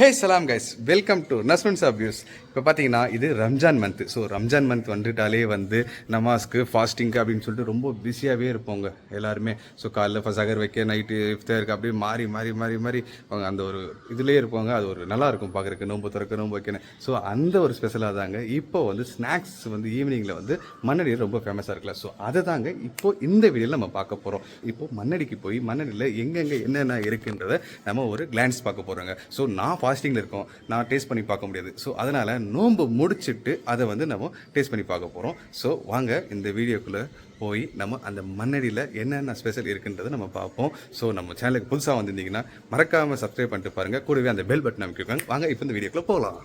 ஹே சலாம் guys, welcome to நஸ்மன்ஸ் of views. இப்போ பார்த்தீங்கன்னா இது Ramzan month. So Ramzan month வந்துட்டாலே நமாஸ்க்கு ஃபாஸ்டிங்க்கு அப்படின்னு சொல்லிட்டு ரொம்ப பிஸியாகவே இருப்போங்க எல்லாருமே. ஸோ காலைல ஃபசகர் வைக்க, நைட்டு இஃப்தாருக்கு அப்படியே மாறி மாறி மாறி மாறி அவங்க அந்த ஒரு இதுலேயே இருப்பாங்க. அது ஒரு நல்லா இருக்கும் பார்க்குறக்கு, நோம்பு திறக்க நோம்பு வைக்கணும். ஸோ அந்த ஒரு ஸ்பெஷலாக தாங்க இப்போ ஸ்நாக்ஸ் ஈவினிங்கில் மண்ணடி ரொம்ப ஃபேமஸாக இருக்குல்ல. ஸோ அதை தாங்க இப்போது இந்த வீடியோவில் நம்ம பார்க்க போகிறோம். இப்போது மண்ணடிக்கு போய் மண்ணடியில் எங்கெங்கே என்னென்ன இருக்குன்றதை நம்ம ஒரு கிளான்ஸ் பார்க்க போகிறோங்க. ஸோ நான் ஃபாஸ்டிங்கில் இருக்கோம், நான் டேஸ்ட் பண்ணி பார்க்க முடியாது. ஸோ அதனால் நோன்பு முடிச்சுட்டு அதை நம்ம டேஸ்ட் பண்ணி பார்க்க போகிறோம். ஸோ வாங்க இந்த வீடியோக்குள்ளே போய் நம்ம அந்த மண்ணடியில் என்னென்ன ஸ்பெஷல் இருக்குன்றதை நம்ம பார்ப்போம். ஸோ நம்ம சேனலுக்கு புதுசாக வந்திருந்தீங்கன்னா மறக்காமல் சப்ஸ்கிரைப் பண்ணிட்டு பாருங்கள், கூடவே அந்த பெல் பட்டன் அமைக்கிருக்காங்க. வாங்க இப்போ இந்த வீடியோக்குள்ளே போகலாம்.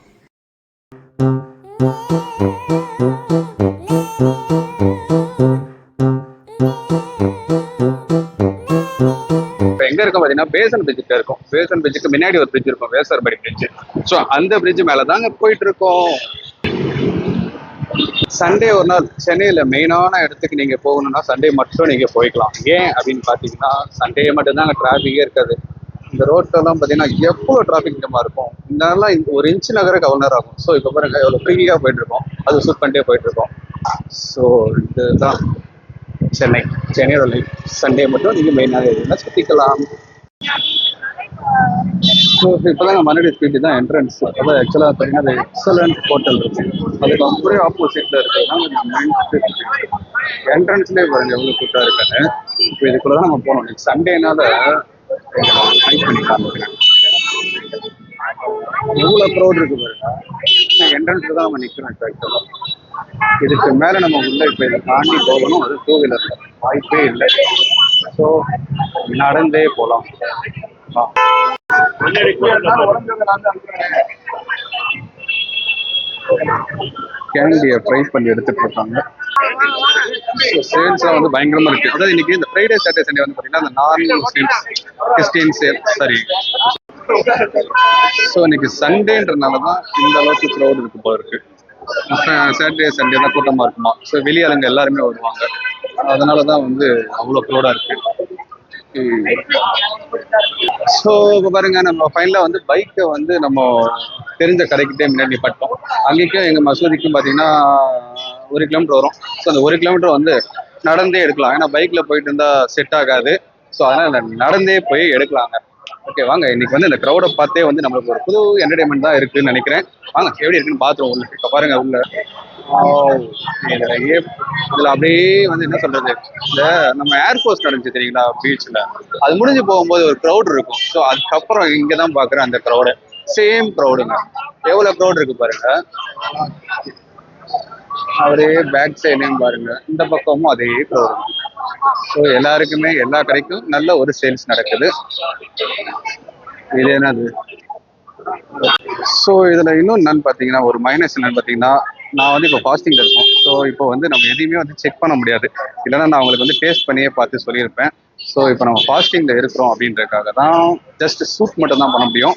எங்க இருக்கும் பாத்தீங்கன்னா பேசன் பிரிட்ஜ் இருக்கும். பேசன் பிரிட்ஜுக்கு முன்னாடி ஒரு பிரிட்ஜ் இருக்கும், வேசர்படி பிரிட்ஜ். ஸோ அந்த பிரிட்ஜ் மேல தாங்க போயிட்டு இருக்கோம். சண்டே ஒரு நாள் சென்னையில மெயினான இடத்துக்கு நீங்க போகணும்னா சண்டே மட்டும் நீங்க போய்க்கலாம். ஏன் அப்படின்னு பாத்தீங்கன்னா சண்டே மட்டும் தான் டிராபிக்கே இருக்காது. இந்த ரோட்டெல்லாம் பாத்தீங்கன்னா எவ்வளவு டிராபிக் ஜாமா இருக்கும். இந்த நாள்லாம் ஒரு இன்ச்சு நகர கவர்னர் ஆகும். ஸோ இப்போ பாருங்க எவ்வளவு ஃப்ரீயா போயிட்டு இருக்கோம், அது சூட் பண்ணிட்டே போயிட்டு இருக்கோம். ஸோ இதுதான் சென்னையோட லைஃப். சண்டே மட்டும் நீங்கள் மெயினாக எதுனா சுற்றிக்கலாம். ஸோ இப்போதான் மறுபடியும் ஸ்ட்ரீட் தான் என்ட்ரன்ஸ். அதான் ஆக்சுவலாக பார்த்தீங்கன்னா அது எக்ஸலண்ட் ஹோட்டல் இருக்கு, அதுக்கு அப்படியே ஆப்போசிட்ல இருக்கிறதுனா மெயின் ஸ்ட்ரீட். என்ட்ரன்ஸ்லேயே பாருங்க எவ்வளோ கூட்டாக இருக்காங்க. இப்போ இதுக்குள்ள தான் நம்ம போகணும். இன்னைக்கு சண்டேனால ஹைக் பண்ணிக்கலாம். எவ்வளோ க்ரௌட் இருக்கு பாருங்க. என்ட்ரன்ஸ்ல தான் நம்ம நிற்கிறோம். இப்போ ஆக்சுவலாக இதுக்கு மேல நம்ம உள்ள இப்ப இதை தாண்டி போகணும். அது டூ வீலர் வாய்ப்பே இல்லை. ஸோ நடந்தே போகலாம். கேண்டியை ஃப்ரை பண்ணி எடுத்துட்டு இருக்காங்க. சேல்ஸ்லாம் பயங்கரமா இருக்கு. அதாவது இன்னைக்கு இந்த ஃப்ரைடே சாட்டர்டே சண்டே பாத்தீங்கன்னா அந்த நான் முஸ்லிம்ஸ் கிறிஸ்டின் சேல் சரி. ஸோ இன்னைக்கு சண்டேன்றனாலதான் இந்த அளவுக்கு க்ரௌட் இருக்கு போல இருக்கு. சாட்டர்டே சண்டே தான் கூட்டமாக இருக்குமா. ஸோ வெளியாளுங்க எல்லாருமே வருவாங்க. அதனால தான் அவ்வளோ க்ரௌடாக இருக்கு. ஸோ இப்போ பாருங்க, நம்ம ஃபைனலாக பைக்கை நம்ம தெரிஞ்ச கடைக்கிட்டே முன்னாடி நிப்பாட்டோம். அங்கேயும் எங்கள் மசூதிக்கும் பார்த்தீங்கன்னா 1 கிலோமீட்டர் வரும். ஸோ அந்த 1 கிலோமீட்டர் நடந்தே எடுக்கலாம். ஏன்னா பைக்கில் போயிட்டு இருந்தால் செட் ஆகாது. ஸோ அதனால் நடந்தே போய் எடுக்கலாங்க. ஓகே வாங்க, இன்னைக்கு இந்த க்ரௌடை பார்த்தே நம்மளுக்கு ஒரு புது என்டர்டைன்மெண்ட் தான் இருக்குன்னு நினைக்கிறேன். வாங்க எப்படி இருக்குன்னு பாத்துருவோம். உள்ள இப்ப பாருங்க, உள்ள இதுல அப்படியே என்ன சொல்றது, இந்த நம்ம ஏர்போர்ட் நடந்துச்சு தெரியுங்களா பீச்ல, அது முடிஞ்சு போகும்போது ஒரு க்ரௌட் இருக்கும். ஸோ அதுக்கப்புறம் இங்கதான் பாக்குறேன் அந்த க்ரௌடு, சேம் க்ரௌடுங்க. எவ்வளவு க்ரௌட் இருக்கு பாருங்க. அப்படியே பேக் சைட்லயும் பாருங்க, இந்த பக்கமும் அதே க்ரௌடு. ஸோ எல்லாருக்குமே எல்லா கடைக்கும் நல்ல ஒரு சேல்ஸ் நடக்குது. இது என்னது? ஸோ இதுல இன்னும் என்னன்னு பாத்தீங்கன்னா, ஒரு மைனஸ் என்னன்னு பாத்தீங்கன்னா, நான் இப்போ ஃபாஸ்டிங்ல இருக்கோம். ஸோ இப்போ நம்ம எதையுமே செக் பண்ண முடியாது. இல்லைன்னா நான் உங்களுக்கு டேஸ்ட் பண்ணியே பார்த்து சொல்லியிருப்பேன். ஸோ இப்போ நம்ம ஃபாஸ்டிங்ல இருக்கிறோம் அப்படின்றதுக்காக தான் ஜஸ்ட் சூப் மட்டும் தான் பண்ண முடியும்.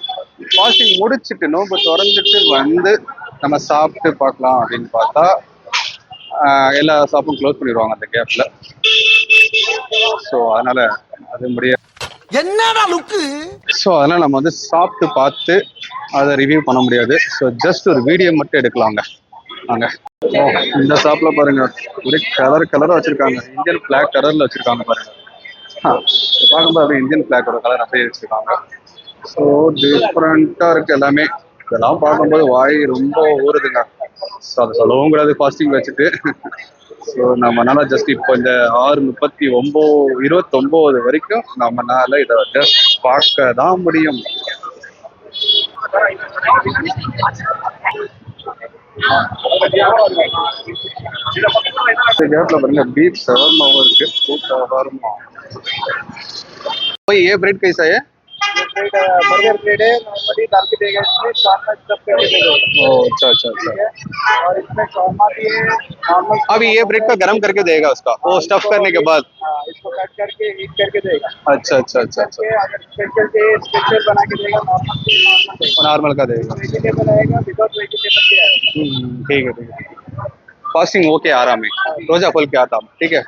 ஃபாஸ்டிங் முடிச்சுட்டு நோம்பு திறந்துட்டு நம்ம சாப்பிட்டு பார்க்கலாம் அப்படின்னு பார்த்தா எல்லா ஷாப்பும் க்ளோஸ் பண்ணிடுவாங்க அந்த கேப்ல. ஸோ அதனால அது முடியாது. என்னடா லுக்கு. ஸோ அதனால நம்ம சாப்பிட்டு பார்த்து அதை ரிவ்யூ பண்ண முடியாது. ஸோ ஜஸ்ட் ஒரு வீடியோ மட்டும் எடுக்கலாங்க. வாங்க. இந்த ஷாப்ல பாருங்க, ஒரே கலரா வச்சிருக்காங்க. இந்தியன் பிளாக் கலர்ல வச்சிருக்காங்க பாருங்க. பார்க்கும்போது அப்படியே இந்தியன் பிளாக்கோட கலர் அப்படியே வச்சிருக்காங்க. ஸோ டிஃப்ரெண்டா இருக்கு எல்லாமே. இதெல்லாம் பார்க்கும்போது வாய் ரொம்ப ஊறுதுங்க. ஸோ அதை சொல்லவும் கூடாது ஃபாஸ்டிங் வச்சுட்டு. ஸோ நம்மனால ஜஸ்ட் இப்போ இந்த 6:29 வரைக்கும் நம்மனால இதை ஜஸ்ட் பார்க்க தான் முடியும். கேப்ல பாருங்க பீஃப் ஷவர்மாவும் இருக்கு. ஷவர்மா ये ब्रेड कैसा है? बर्गर ब्रेड है, नॉर्मली डाल के देगा, इसमें शॉर्मा स्टफ करके देगा। अच्छा अच्छा अच्छा। और इसमें शॉर्मा भी है नॉर्मल। अभी ये ब्रेड का गरम करके देगा उसका, वो स्टफ करने के बाद इसको कट करके हीट करके देगा। अच्छा अच्छा अच्छा अच्छा। अगर स्पेशल चाहिए स्पेशल बना के देगा, नॉर्मल का देगा। वेजिटेबल आएगा, विदाउट वेजिटेबल के आएगा। ठीक है ठीक है। फास्टिंग ओके आराम है, रोजा खोल के आता हूँ, ठीक है।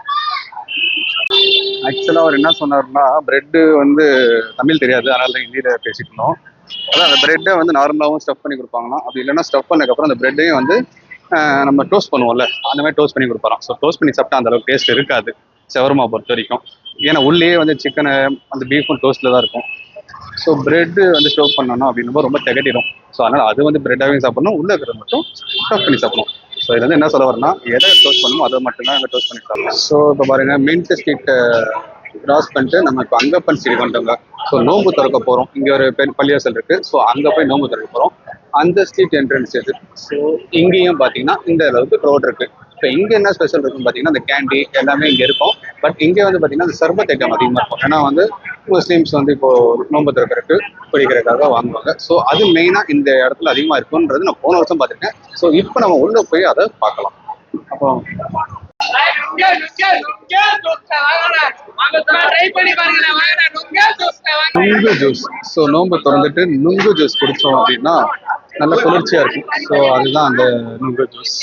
ஆக்சுவலாக அவர் என்ன சொன்னார்னா, பிரெட்டு தமிழ் தெரியாது, அதனால தான் ஹிந்தியில் பேசிக்கணும். அதான் அந்த பிரெட்டை வந்து நார்மலாகவும் ஸ்டஃப் பண்ணி கொடுப்பாங்களாம். அப்படி இல்லைன்னா ஸ்டஃப் பண்ணதுக்கப்புறம் அந்த பிரெட்டையும் வந்து நம்ம டோஸ்ட் பண்ணுவோம்ல அந்த மாதிரி டோஸ்ட் பண்ணி கொடுப்பாராம். ஸோ டோஸ்ட் பண்ணி சாப்பிட்டா அந்த அளவுக்கு டேஸ்ட் இருக்காது ஷவர்மா பொறுத்த வரைக்கும். ஏன்னா உள்ளேயே வந்து சிக்கனு அந்த பீஃபும் டோஸ்ட்டில் தான் இருக்கும். ஸோ பிரெட் வந்து ஸ்டோவ் பண்ணணும் அப்படின்னும் ரொம்ப திகட்டிடும். ஸோ அதனால் அது வந்து பிரெட்டாகவும் சாப்பிடணும், உள்ளே இருக்கிறது மட்டும் ஸ்டஃப் பண்ணி சாப்பிடணும். ஸோ இது வந்து என்ன சொல்ல வரேன்னா எதை டோஸ்ட் பண்ணணுமோ அதை மட்டும்தான் அங்கே டோஸ்ட் பண்ணி சாப்பிடணும். ஸோ இப்போ பாருங்கள் மின்ட் ஸ்ட்ரீட் கிராஸ் பண்ணிட்டு நம்ம இப்போ அங்கப்பன் ஸ்ட்ரீட் வந்துட்டோங்க. ஸோ நோம்பு திறக்க போகிறோம். இங்கே ஒரு பள்ளிவாசல் இருக்குது. ஸோ அங்கே போய் நோம்பு திறக்க போகிறோம். அந்த ஸ்ட்ரீட் என்ட்ரன்ஸ் இது. ஸோ இங்கேயும் பார்த்தீங்கன்னா இந்த அளவுக்கு ரோட் இருக்குது. இப்போ இங்கே என்ன ஸ்பெஷல் இருக்குன்னு பார்த்தீங்கன்னா அந்த கேண்டி எல்லாமே இங்கே இருக்கும். பட் இங்கே வந்து பார்த்தீங்கன்னா அந்த சர்பத் ஐட்டம் அதிகமாக இருக்கும். ஏன்னா வந்து முஸ்லீம்ஸ் வந்து இப்போ நோம்பு திறக்கிறதுக்கு குடிக்கிறதுக்காக வாங்குவாங்க. ஸோ அது மெயினாக இந்த இடத்துல அதிகமாக இருக்குன்றது நான் போன வருஷம் பார்த்துருக்கேன். ஸோ இப்போ நம்ம உள்ளே போய் அதை பார்க்கலாம். அப்போ நுங்கு ஜூஸ். ஸோ நோம்பு திறந்துட்டு நுங்கு ஜூஸ் குடித்தோம் அப்படின்னா நல்ல குளிர்ச்சியா இருக்கும். ஸோ அதுதான் அந்த நுங்கு ஜூஸ்.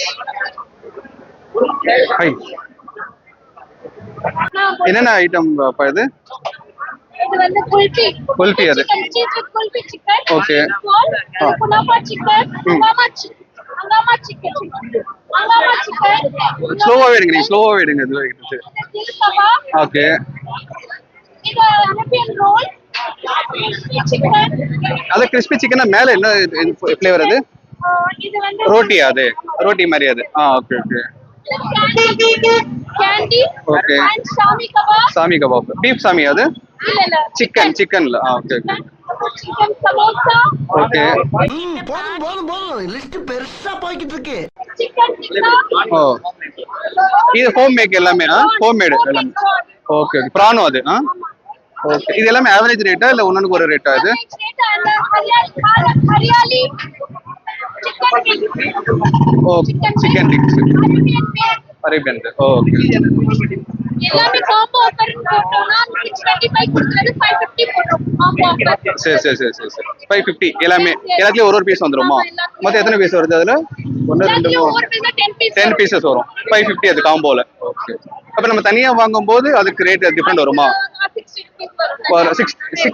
என்னென்ன ஐட்டம் இது? இது வந்து குல்ஃபி. குல்ஃபி அது. Kulfi chicken. Okay. Kunafa chicken. Hungama chicken. ஸ்லோவாவே எடுங்க, நீங்க ஸ்லோவாவே எடுங்க. இது ஓகே. இது அரேபியன் ரோல். சிக்கன். அது கிறிஸ்பி சிக்கனா மேல என்ன ஃப்ளேவர் அது? இது வந்து ரோட்டியா அது? ரோட்டி மாதிரி அது. Okay okay. Candy. Okay. And shami kebab. Shami kebab. Beef shami அது? இல்ல சிக்கன்ல. Okay okay. Chicken samosa. Okay. போதும் லிஸ்ட் பெருசா போய்கிட்டு இருக்கு. சிக்கன் டிக்கா. ஓ இது ஹோம் மேக் எல்லாமே. ஹோம் மேட் எல்லாமே. Okay okay. பிரானோ அது. ஓகே. இது எல்லாமே ஆவரேஜ் ரேட்டா இல்ல ஒண்ணுக்கு ஒரு ரேட்டா இது? ஹரியாலி ஓ சிக்கன் டிக்ஸ். அரேபியன். ஓகே. எல்லாமே காம்போ ஆஃபர் போட்டோம்னா 625 கொடுத்தது 550 போடுறோம் காம்போ ஆஃபர். சரி 550 எல்லாமே எல்லாத்துலயும் ஒரு பீஸ் வந்துருமா? மொத்தம் எத்தனை பீஸ் வருது அதுல? 1 2 3 10 பீசஸ் வரும். 550 அது காம்போல. ஓகே. அப்ப நம்ம தனியா வாங்கும்போது அதுக்கு ரேட் டிஃபரெண்ட் வருமா?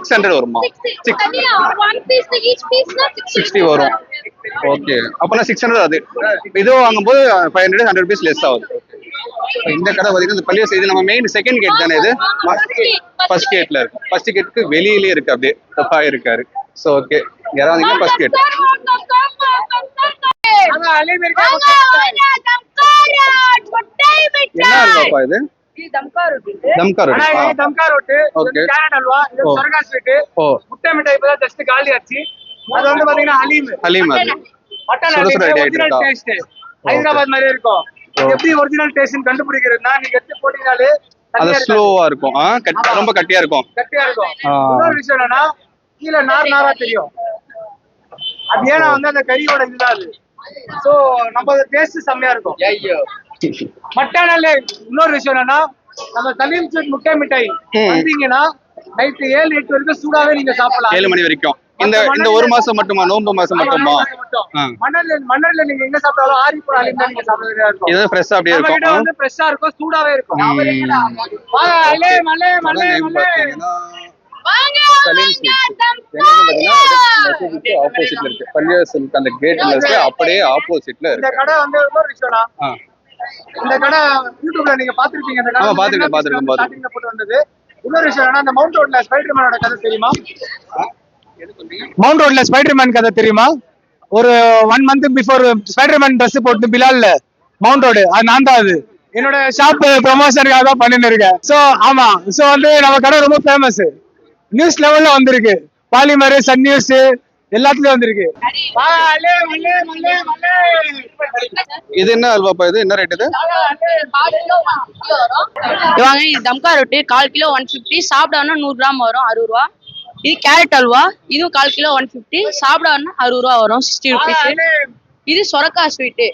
600 வருமா? 60 வரும். ஓகே. அப்பனா 600 அது. இதோ வாங்கும்போது 500 100 பீஸ் லெஸ் ஆகுது. இந்த கடை பாத்தீங்கன்னா இந்த பள்ளிய செய்து நம்ம மெயின் செகண்ட் கேட் தானே இது? ஃபர்ஸ்ட் கேட்ல இருக்கு. ஃபர்ஸ்ட் கேட்டுக்கு வெளியிலே இருக்கு, அப்படியே தப்பா இருக்காரு. So okay. யாராவது ஃபர்ஸ்ட் கேட். அங்க அலீம் இருக்கா? என்ன அல்வாப்பா இது? இது தம்கா ரொட்டி. தம்கா ரொட்டி. இது தம்கா ரொட்டி. இது கேரட் அல்வா. இது சொர்க்கா ஸ்வீட். முட்டை மிட்டாய் இப்பதான் ஜஸ்ட் காலி ஆச்சு. அது வந்து பாத்தீங்கன்னா ஹலீம் அது. Mutton Haleem original taste. Hyderabad மாதிரி இருக்கும். இது எப்படி ஒரிஜினல் டேஸ்ட் கண்டுபிடிக்கிறதுனா நீங்க எடுத்து போட்டீங்கனாலே அது ஸ்லோவா இருக்கும். ரொம்ப கட்டியா இருக்கும். இன்னொரு விஷயம் என்னன்னா கீழே நாரா தெரியும். அது ஏன்னா வந்து அந்த கறியோட இதுதான் அது. சோ நம்ம டேஸ்ட் செம்மையா இருக்கும். மட்டன்ல இன்னொரு விஷயம் என்னன்னா நம்ம சலீம் ஸ்வீட் முட்டை மிட்டாய் வந்தீங்கன்னா நைட் 7-8 வரைக்கும் சூடாவே நீங்க சாப்பிடலாம். 7 மணி வரைக்கும். இந்த ஒரு மாசம் மட்டுமா? நோம்பு மாசம் மட்டுமா? மன்னர்ல நீங்க எங்க சாப்பிட்டாலும் ஆரி போற அலீம் தான் நீங்க சாப்பிடுறதா இருக்கும். இது ஃப்ரெஷ்ஷா அப்படியே இருக்கும். இது வந்து ஃப்ரெஷ்ஷா இருக்கும், சூடாவே இருக்கும். வாங்க அலீம் வாங்க சலீம் ஸ்வீட்ஸ். ஆப்போசிட்ல இருக்கு. பள்ளிவாசலுக்கு அந்த கேட்ல இருக்கு, அப்படியே ஆப்போசிட்ல இருக்கு. இந்த கடை வந்து இன்னொரு விஷயம்னா இந்த கடை யூடியூப்ல நீங்க பாத்துருப்பீங்க. இந்த கடை பாத்துருக்கேன். ஸ்டார்டிங்ல போட்டு வந்தது. இன்னொரு விஷயம் என்னன்னா இந்த மவுண்ட் ரோட்ல ஸ்பைடர்மேனோட கதை தெரியுமா? மவுண்ட் ரோட்ல ஸ்பைடர்மேன் கதை தெரியுமா? ஒரு 1 month பிஃபோர் ஸ்பைடர்மேன் ட்ரெஸ் போட்டு பிலால்ல மவுண்ட் ரோடு அது நான் தான். அது என்னோட ஷாப் ப்ரொமோஷனுக்காக தான் பண்ணிட்டு இருக்கேன். சோ ஆமா. சோ வந்து நம்ம கடை ரொம்ப ஃபேமஸ். நியூஸ் லெவல்ல வந்திருக்கு. பாலிமர், சன் நியூஸ் எல்லாத்துலயும் வந்திருக்கு. இது என்ன அல்வாப்பா? இது என்ன ரேட்? இது வாங்க. இது தம்கா ரொட்டி 1/4 கிலோ 150. சாப்பிடணும்னா 100 கிராம் வரும் 60 ரூபா. இது கேரட் அல்வா. இதுவும் 1/4 கிலோ 150. சாப்பிடணும்னா 60 ரூபா வரும் 60 ருபீஸ். இது சொரக்கா ஸ்வீட்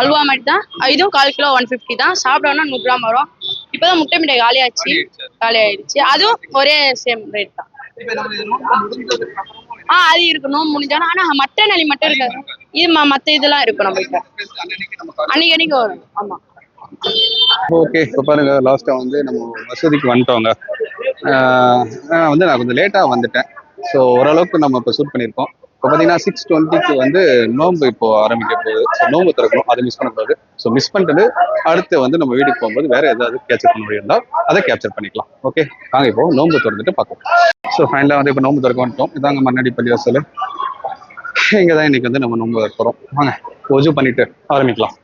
அல்வா மாதிரி தான். இதுவும் 1/4 கிலோ 150 தான். சாப்பிடணும்னா 100 கிராம் வரும். இப்பதான் முட்டை மிட்டாய் காலி ஆயிடுச்சு. அதுவும் ஒரே சேம் ரேட் தான். அது இருக்கு நோம்பு முடிஞ்சாலும். ஆனா மட்டன் அலி மட்டும் இருக்காது. இது மத்த இதெல்லாம் இருக்கும் நம்ம கிட்ட அன்னைக்கு வரும். ஆமா. ஓகே. இப்போ பாருங்க லாஸ்டா வந்து நம்ம வசதிக்கு வந்துட்டோங்க. வந்து நான் கொஞ்சம் லேட்டா வந்துட்டேன். ஸோ ஓரளவுக்கு நம்ம இப்போ ஷூட் பண்ணியிருக்கோம். இப்போ பார்த்தீங்கன்னா 6:20க்கு வந்து நோன்பு இப்போ ஆரம்பிக்க போகுது. ஸோ நோன்பு திறக்கணும், அதை மிஸ் பண்ணக்கூடாது. ஸோ மிஸ் பண்ணிட்டு அடுத்து வந்து நம்ம வீட்டுக்கு போகும்போது வேற ஏதாவது கேப்சர் பண்ண முடியிருந்தா அதை கேப்சர் பண்ணிக்கலாம். ஓகே, நாங்கள் இப்போ நோன்பு திறந்துட்டு பார்க்கலாம். ஸோ ஃபைனலாக வந்து இப்போ நோன்பு திறக்க வந்துட்டோம். இதாங்க மண்ணடி பள்ளிவாசல். இங்கே தான் இன்னைக்கு வந்து நம்ம நோன்பு திறக்க போகிறோம். வாங்க ஒஜு பண்ணிட்டு ஆரம்பிக்கலாம்.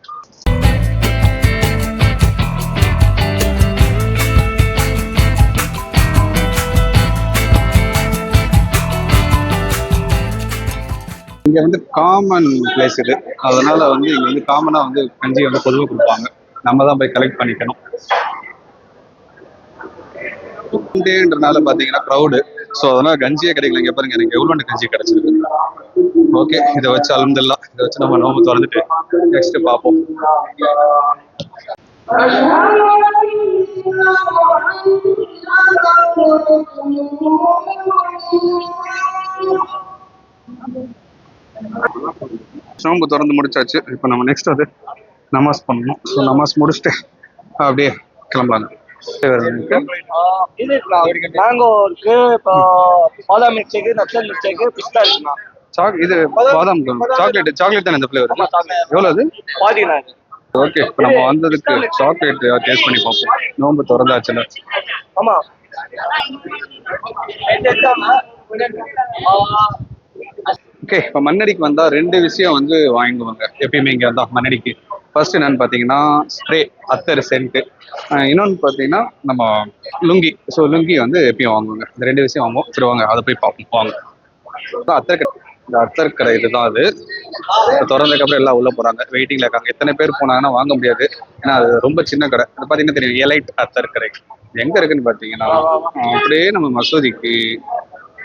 இங்க வந்து காமன் பிளேஸ் இது, அதனால வந்து இங்க வந்து காமனா வந்து கஞ்சி வந்து பொதுவாக கொடுப்பாங்க. நம்ம தான் போய் கலெக்ட் பண்ணிக்கணும். டேன்றனால பாத்தீங்கன்னா க்ரௌடு, ஸோ அதனால கஞ்சியே கிடைக்கல. இங்க பாருங்க, எனக்கு எவ்வளோ கஞ்சி கிடைச்சிருக்கு. ஓகே, இதை வச்சு அல்ஹம்துலில்லாஹ், இதை வச்சு நம்ம நோம்பு திறந்துட்டு நெக்ஸ்ட் பார்ப்போம். நோம்பு திறந்து முடிச்சாச்சு. இப்போ நம்ம நெக்ஸ்ட் வந்து நமாஸ் பண்ணணும். ஸோ நமாஸ் முடிச்சுட்டு அப்படியே கிளம்பலாங்க. இது மேங்கோ இருக்கு, இப்போ பாதாம் milk shake, nuts milk shake, பிஸ்தா இருக்குண்ணா. இது பாதாம் சாக்லேட் தானே இந்த ஃப்ளேவர்? எவ்வளோ அது? 14. ஓகே, இப்போ நம்ம வந்ததுக்கு சாக்லேட் டேஸ்ட் பண்ணி பார்ப்போம். நோம்பு திறந்தாச்சுல. ஆமா, ஓகே, இப்போ மண்ணடிக்கு வந்தா 2 விஷயம் வந்து வாங்குவாங்க எப்பயுமே இங்க வந்தா மண்ணடிக்கு. ஃபர்ஸ்ட் என்னன்னு பார்த்தீங்கன்னா ஸ்ப்ரே, அத்தர் சென்ட்டு. இன்னொன்று பார்த்தீங்கன்னா நம்ம லுங்கி. ஸோ லுங்கி வந்து எப்பயும் வாங்குவாங்க. இந்த 2 விஷயம் வாங்குவோம். சரி வாங்க அதை போய் பார்ப்போம். வாங்க. அத்தர் இந்த அத்தர் கடை இதுதான் அது. திறந்ததுக்கப்புறம் எல்லாம் உள்ள போறாங்க, வெயிட்டிங்ல இருக்காங்க. எத்தனை பேர் போனாங்கன்னா வாங்க முடியாது, ஏன்னா அது ரொம்ப சின்ன கடை. அது பார்த்தீங்கன்னா தெரியும், எலைட் அத்தர் கடை. எங்க இருக்குன்னு பார்த்தீங்கன்னா அப்படியே நம்ம மசூதிக்கு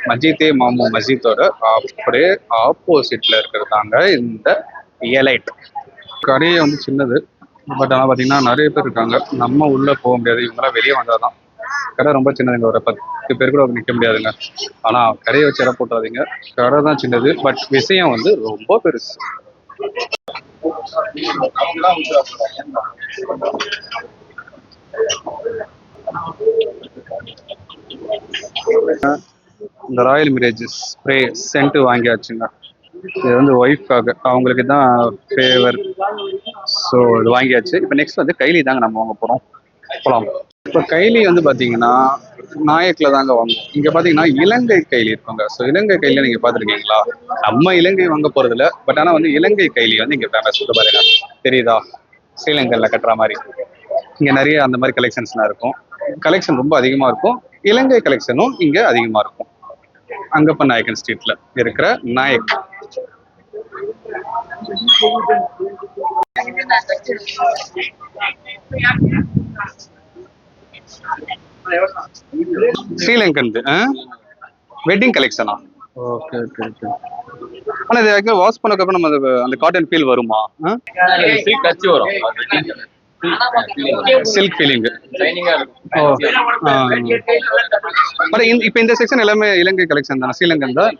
மஜிதே மாமு மஸ்ஜிதோட அப்படியே ஆப்போசிட்ல இருக்கிறதாங்க இந்த எலைட். கடையே வந்து சின்னது, பட் ஆனால் பார்த்தீங்கன்னா நிறைய பேர் இருக்காங்க. நம்ம உள்ள போக முடியாது, இவங்கெல்லாம் வெளியே வந்தாதான். கடை ரொம்ப சின்னதுங்க, ஒரு 10 பேர் கூட நிற்க முடியாதுங்க. ஆனால் கடையை வச்சு இடம் போட்டுறாதீங்க, கடை தான் சின்னது, பட் விஷயம் வந்து ரொம்ப பெருசு. இந்த ராயல் மிரேஜஸ் ஸ்ப்ரே சென்ட்டு வாங்கியாச்சுங்க. இது வந்து ஒய்ஃப்காக, அவங்களுக்கு தான் ஃபேவர். ஸோ இது வாங்கியாச்சு. இப்போ நெக்ஸ்ட் வந்து கைலி தாங்க நம்ம வாங்க போகிறோம். போகலாம். இப்போ கைலி வந்து பார்த்தீங்கன்னா நாயக்கில் தாங்க வாங்குவோம். இங்கே பார்த்தீங்கன்னா இலங்கை கைலி இருக்குங்க. ஸோ இலங்கை கைலியை நீங்கள் பார்த்துருக்கீங்களா? நம்ம இலங்கை வாங்க போகிறதில்ல, பட் ஆனால் வந்து இலங்கை கைலி வந்து இங்கே ஃபேமஸ். பாருங்க, தெரியுதா? ஸ்ரீலங்கனில் கட்டுற மாதிரி இங்கே நிறைய அந்த மாதிரி கலெக்ஷன்ஸ்லாம் இருக்கும். கலெக்ஷன் ரொம்ப அதிகமாக இருக்கும். இலங்கை கலெக்ஷனும் இங்கே அதிகமாக இருக்கும். அங்கப்ப நாயக்கன் ஸ்ட்ரீட்ல இருக்கிற நாயக். ஸ்ரீலங்கன் வெட்டிங் கலெக்ஷனா? Okay okay okay. ஆனா இது வாஷ் பண்ணக்கப்புறம் நம்ம அந்த காட்டன் ஃபீல் வருமா? சில்க் டச் வரும், சில்க் ஃபீலிங். இப்போ இந்த செக்ஷன் எல்லாமே இலங்கை கலெக்ஷன் தானே? ஸ்ரீலங்கன் தான்.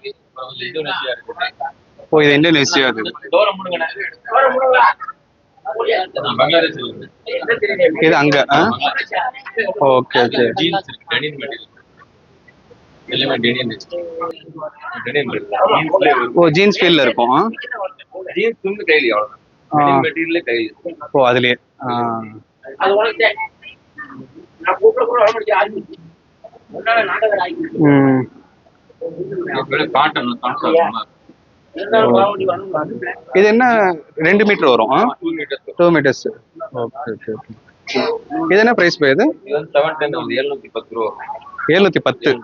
ஓ, இது இந்தோனேஷியா. அது இது அங்க. Okay okay. ஓ, ஜீன்ஸ் ஃபீல்ல இருக்கும். ஓ, அதுலயே. இது என்ன 2 மீட்டர் வரும்? 2 மீட்டர்ஸ். Okay okay okay. இது என்ன பிரைஸ் போய்? இது 710 ரூபா. 710.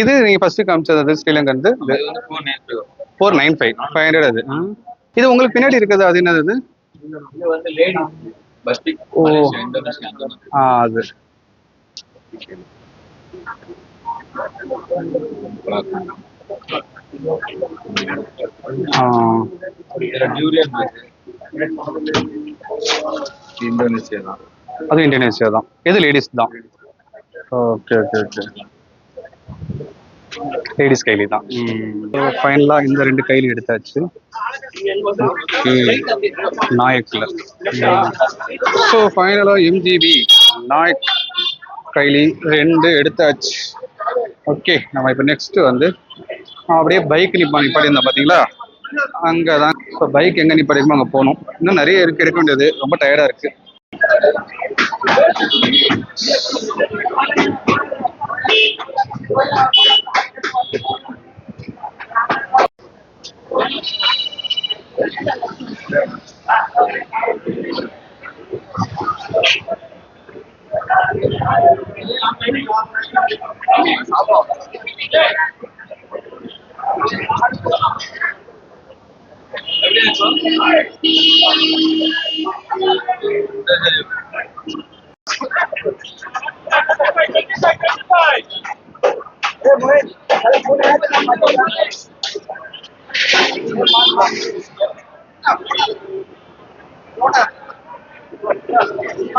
இது நீங்க ஃபர்ஸ்ட் காமிச்சது ஸ்ரீலங்கன் 495 500. அது இது உங்களுக்கு பின்னாடி இருக்குது, அது என்னது? இது வந்து லேடி பஸ்டிக். ஓ, இந்தோனேஷியா. அது இந்தோனேஷியா தான். அது இந்தோனேஷியா தான். இது லேடிஸ் தான். Okay okay okay. லேடிஸ் கைலி தான். ஃபைனலா இந்த 2 கைலி எடுத்தாச்சு நாயக்ல. ஸோ ஃபைனலா MGB நாயக் கைலி 2 எடுத்தாச்சு. ஓகே, நம்ம இப்போ நெக்ஸ்ட் வந்து அப்படியே பைக் நிப்பாடி இருந்தா பார்த்தீங்களா, அங்கே தான். ஸோ பைக் எங்கே நிப்பாடிக்குமோ அங்கே போகணும். இன்னும் நிறைய இருக்கு எடுக்க வேண்டியது, ரொம்ப டயர்டாக இருக்கு.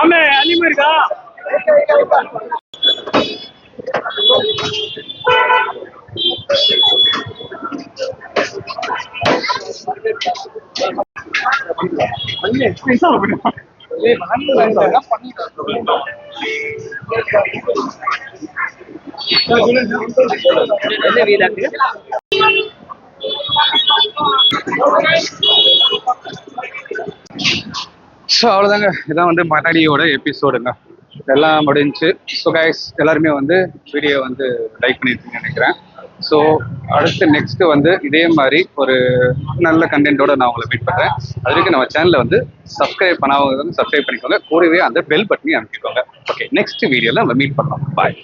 ஆமே அனிமே இருக்கா? ஸோ அவ்வளோதாங்க, இதான் வந்து மணடியோட எபிசோடுங்க. எல்லாம் முடிஞ்சு. ஸோ கைஸ், எல்லாருமே வந்து வீடியோ வந்து லைக் பண்ணியிருக்கீங்கன்னு நினைக்கிறேன். ஸோ அடுத்து நெக்ஸ்ட்டு வந்து இதே மாதிரி ஒரு நல்ல கண்டென்ட்டோட நான் உங்களை மீட் பண்ணுறேன். அது வரைக்கும் நம்ம சேனலை வந்து சப்ஸ்கிரைப் பண்ணாதவங்க வந்து சப்ஸ்கிரைப் பண்ணிக்கோங்க. கூடவே அந்த பெல் பட்டனையும் அமைக்கிக்கோங்க. ஓகே, நெக்ஸ்ட் வீடியோவில் நம்ம மீட் பண்ணலாம். பாய்.